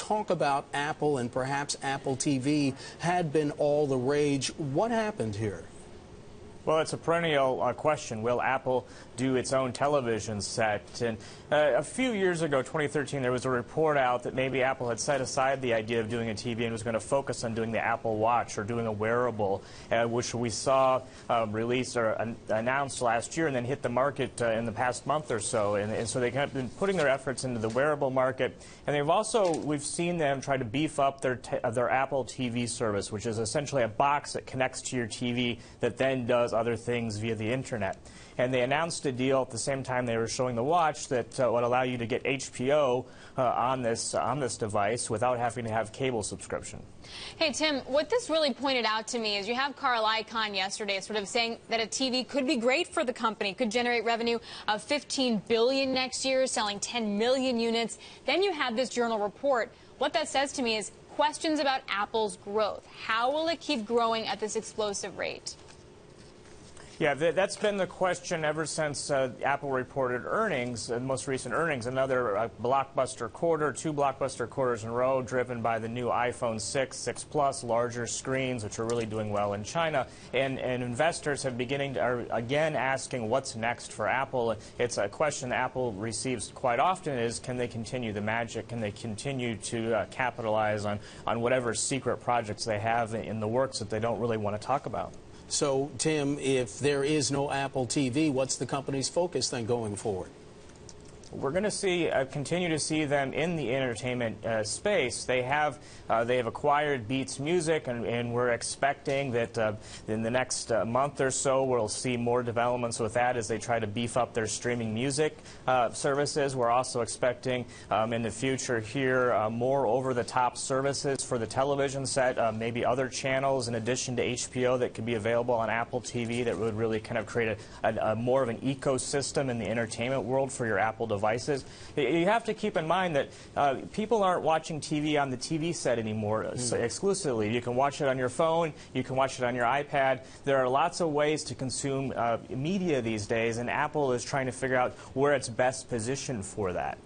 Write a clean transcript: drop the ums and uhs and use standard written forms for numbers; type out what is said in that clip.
talk about Apple and perhaps Apple TV had been all the rage. What happened here? Well, it's a perennial question. Will Apple do its own television set? And a few years ago, 2013, there was a report out that maybe Apple had set aside the idea of doing a TV and was going to focus on doing the Apple Watch or doing a wearable, which we saw released or announced last year and then hit the market in the past month or so. And so they have been putting their efforts into the wearable market. And we've seen them try to beef up their Apple TV service, which is essentially a box that connects to your TV that then does other things via the internet. And they announced a deal at the same time they were showing the watch that would allow you to get HBO on this device without having to have cable subscription. Hey, Tim, what this really pointed out to me is you have Carl Icahn yesterday sort of saying that a TV could be great for the company, could generate revenue of $15 billion next year, selling 10 million units. Then you have this journal report. What that says to me is questions about Apple's growth. How will it keep growing at this explosive rate? Yeah, that's been the question ever since Apple reported earnings, most recent earnings. Another blockbuster quarter, 2 blockbuster quarters in a row, driven by the new iPhone 6, 6 Plus, larger screens, which are really doing well in China. And investors are again asking what's next for Apple. It's a question Apple receives quite often is, can they continue the magic? Can they continue to capitalize on whatever secret projects they have in the works that they don't really want to talk about? So, Tim, if there is no Apple TV, what's the company's focus then going forward? We're going to continue to see them in the entertainment space. They have acquired Beats Music, and we're expecting that in the next month or so we'll see more developments with that as they try to beef up their streaming music services. We're also expecting in the future here more over-the-top services for the television set, maybe other channels in addition to HBO that could be available on Apple TV that would really kind of create a more of an ecosystem in the entertainment world for your Apple devices. You have to keep in mind that people aren't watching TV on the TV set anymore exclusively. You can watch it on your phone. You can watch it on your iPad. There are lots of ways to consume media these days, and Apple is trying to figure out where it's best positioned for that.